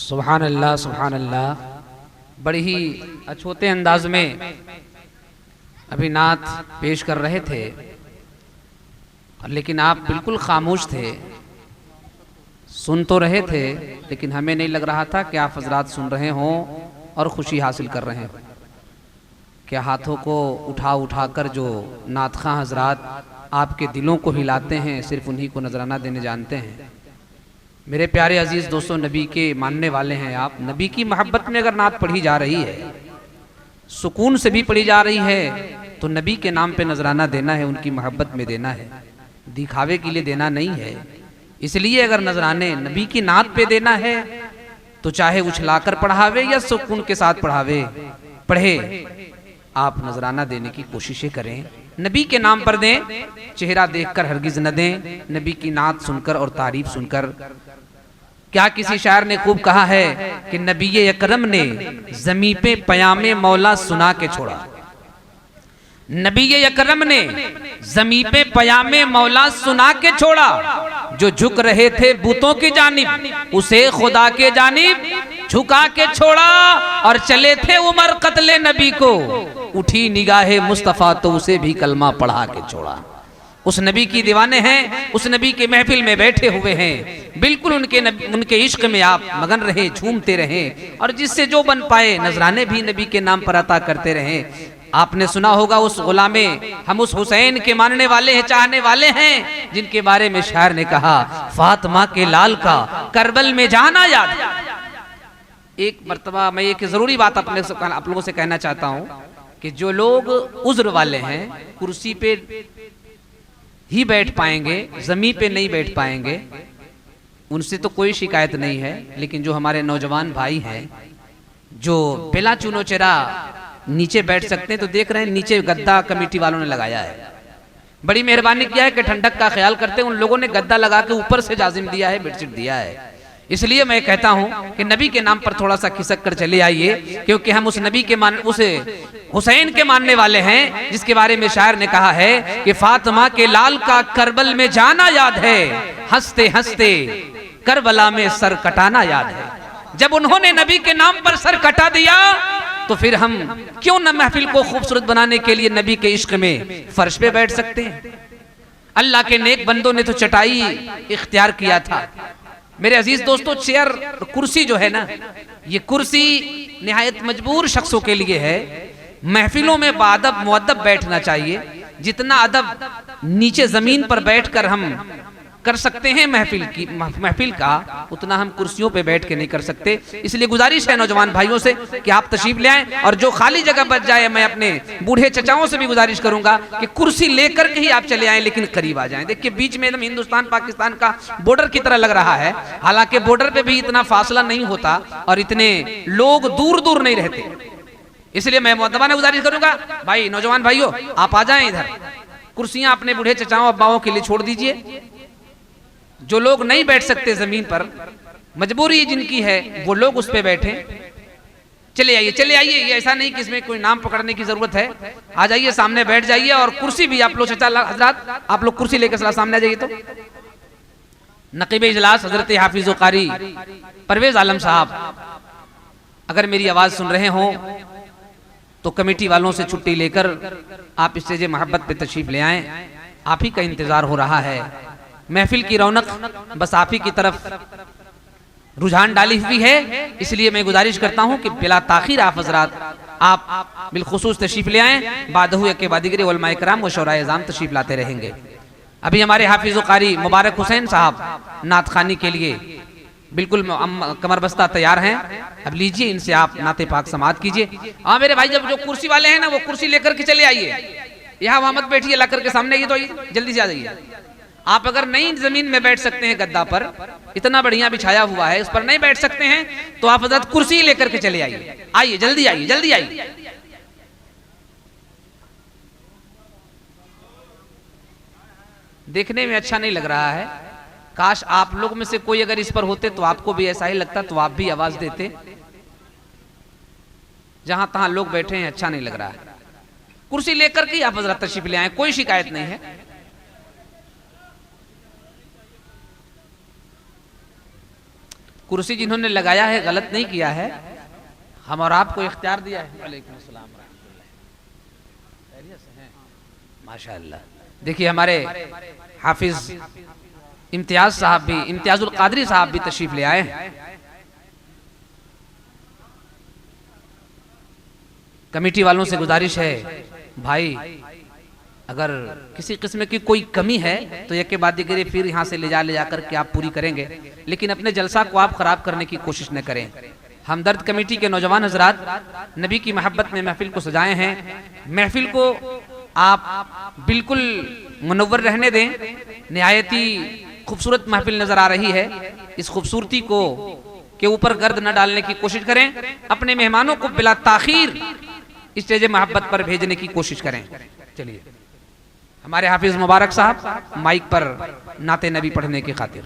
सुभान अल्लाह सुभान अल्लाह। बड़ी ही अछूते अंदाज में अभी नात पेश कर रहे थे, लेकिन आप बिल्कुल खामोश थे। सुन तो रहे थे, लेकिन हमें नहीं लग रहा था कि आप हजरात सुन रहे हों और खुशी हासिल कर रहे हैं। क्या हाथों को उठा उठा कर जो नातखां हजरात आपके दिलों को हिलाते हैं, सिर्फ उन्हीं को नजराना देने जानते हैं। मेरे प्यारे अजीज़ दोस्तों, नबी के मानने वाले हैं आप। नबी की मोहब्बत में अगर नात पढ़ी जा रही है, सुकून से भी पढ़ी जा रही है, तो नबी के नाम पे नजराना देना है, उनकी मोहब्बत में देना है, दिखावे के लिए देना नहीं है। इसलिए अगर नजराने नबी की नात पे देना है तो चाहे उछलाकर पढ़ावे या सुकून के साथ पढ़े, आप नजराना देने की कोशिशें करें। नबी के नाम पर दें, चेहरा देखकर हरगिज न दें, नबी की नात सुनकर और तारीफ सुनकर। क्या किसी शायर ने खूब कहा है कि नबी अकरम ने ज़मीं पे पयामे मौला सुना के छोड़ा। नबी अकरम ने ज़मीं पे पयामे मौला सुना के छोड़ा। जो झुक रहे थे बुतों की जानिब, उसे खुदा के जानिब झुका के छोड़ा। और चले थे उमर कत्ले नबी को, उठी निगाहे मुस्तफ़ा तो उसे भी कलमा पढ़ा के छोड़ा। उस नबी की दीवाने हैं, उस नबी के महफिल में बैठे हुए हैं, बिल्कुल उनके इश्क में आप मगन रहे, झूमते रहे, और जिससे जो बन पाए नजराने भी नबी के नाम पर अता करते रहे। आपने सुना होगा उस गुलामे, हम उस हुसैन के मानने वाले हैं, चाहने वाले हैं, जिनके बारे में शायर ने कहा, फातिमा के लाल का करबल में जाना याद। एक मर्तबा मैं एक जरूरी बात आप लोगों से कहना चाहता हूं कि जो लोग उज्र वाले हैं, कुर्सी पे ही बैठ पाएंगे, जमीन पे नहीं बैठ पाएंगे, उनसे तो कोई शिकायत नहीं है। लेकिन जो हमारे नौजवान भाई हैं जो बिला चुनो चेरा नीचे बैठ सकते हैं, तो देख रहे हैं नीचे गद्दा कमेटी वालों ने लगाया है। बड़ी मेहरबानी किया है कि ठंडक का ख्याल करते हैं, उन लोगों ने गद्दा लगा के ऊपर से जाजिम दिया है, बेडशीट दिया है। इसलिए मैं कहता हूं कि नबी के नाम पर थोड़ा सा खिसक कर चले आइए, क्योंकि हम उस नबी के उस हुसैन के मानने वाले हैं, जिसके बारे में शायर ने कहा है कि फातिमा के लाल का करबल में जाना याद है, हंसते हंसते करबला में सर कटाना याद है। जब उन्होंने नबी के नाम पर सर कटा दिया, तो फिर हम क्यों न महफिल को खूबसूरत बनाने के लिए नबी के इश्क में फर्श पे बैठ सकते हैं। अल्लाह के नेक बंदों ने तो चटाई इख्तियार किया था। मेरे अजीज दोस्तों, चेयर कुर्सी जो है ना, ये कुर्सी निहायत मजबूर शख्सों के लिए है। महफिलों में बाअदब मुअद्दब बैठना चाहिए। जितना अदब नीचे जमीन पर बैठकर हम कर सकते हैं महफिल का, उतना हम कुर्सियों पे बैठ के नहीं कर सकते। इसलिए गुजारिश है नौजवान भाइयों से कि आप तशरीफ ले आएं, और जो खाली जगह बच जाए, मैं अपने बूढ़े चचाओं से भी गुजारिश करूंगा कि कुर्सी लेकर के ही आप चले आएं, लेकिन करीब आ जाएं। देखिए बीच में एकदम हिंदुस्तान पाकिस्तान का बॉर्डर की तरह लग रहा है, हालांकि बॉर्डर पे भी इतना फासला नहीं होता और इतने लोग दूर दूर नहीं रहते। इसलिए मैं मुअद्दबाना गुजारिश करूंगा, भाई नौजवान भाइयों आप आ जाएं इधर। कुर्सियां अपने बूढ़े चचाओं अब्बाओं के लिए छोड़ दीजिए। जो लोग नहीं बैठ सकते जमीन पर, मजबूरी जिनकी है, वो लोग उस पे बैठे। चले आइए चले आइए, ये ऐसा नहीं कि इसमें कोई नाम पकड़ने की जरूरत है। आ जाइए, सामने बैठ जाइए। और कुर्सी भी आप लोग चचा हजरात, आप लोग कुर्सी लेकर सामने आ जाइए। तो नकीब इजलास हजरत हाफिज कारी परवेज आलम साहब अगर मेरी आवाज सुन रहे हों, तो कमेटी वालों से छुट्टी लेकर आप स्टेज मोहब्बत पे तशरीफ ले आएं। आप ही का इंतजार हो रहा है। महफिल की रौनक बस आप ही की तरफ रुझान डाली हुई है। इसलिए मैं गुजारिश करता हूं कि बिला ताखीर आप हजरात आप बिलखुसूस तशरीफ ले आएं। बादहू के बादिगरे उलमाए कराम व शौराए इज़ाम तशरीफ लाते रहेंगे। अभी हमारे हाफिज कारी मुबारक हुसैन साहब नात खानी के लिए बिल्कुल कमरबस्ता तैयार हैं। अब लीजिए, इनसे आप नाते पाक समाअत कीजिए। हाँ मेरे भाई, जब जो कुर्सी वाले हैं ना, वो कुर्सी लेकर के चले आइए। यहाँ वहां मत बैठिए, ला करके सामने आइए, तो जल्दी से आ जाइए। आप अगर नहीं जमीन में बैठ सकते हैं, गद्दा पर इतना बढ़िया बिछाया हुआ है, उस पर नहीं बैठ सकते हैं, तो आप हजरत कुर्सी लेकर के चले आइए। आइए जल्दी आइए, जल्दी आइए। देखने में अच्छा नहीं लग रहा है। काश आप लोग में से कोई अगर इस पर होते तो आपको भी ऐसा ही लगता, तो आप भी आवाज देते। जहां तहां लोग बैठे हैं, अच्छा नहीं लग रहा है। कुर्सी लेकर के आप हजरत तशरीफ ले आए, कोई शिकायत नहीं है। कुर्सी जिन्होंने लगाया है गलत नहीं किया है, हम और आपको इख्तियार दिया है। वालेकुम अस्सलाम रहमतुल्लाह, माशाअल्लाह। देखिए हमारे हाफिज इम्तियाज साहब भी, इम्तियाजुल कादरी साहब भी तशरीफ ले आए हैं। कमेटी वालों से गुजारिश है भाई, अगर किसी किस्म की कोई कमी है तो एक के बाद दिगरे फिर यहाँ से ले जाकर के आप पूरी करेंगे, लेकिन अपने जलसा को आप खराब करने की कोशिश न करें। हमदर्द कमेटी के नौजवान हजरात नबी की मोहब्बत में महफिल को सजाए हैं। महफिल को आप बिल्कुल मुनव्वर रहने दें। निहायती खूबसूरत महफिल नजर आ रही है, इस खूबसूरती को के ऊपर गर्द न डालने की कोशिश करें। अपने मेहमानों को बिला ताखीर स्टेज मोहब्बत पर भेजने की कोशिश करें। चलिए हमारे हाफिज मुबारक साहब माइक पर नाते नबी पढ़ने की खातिर।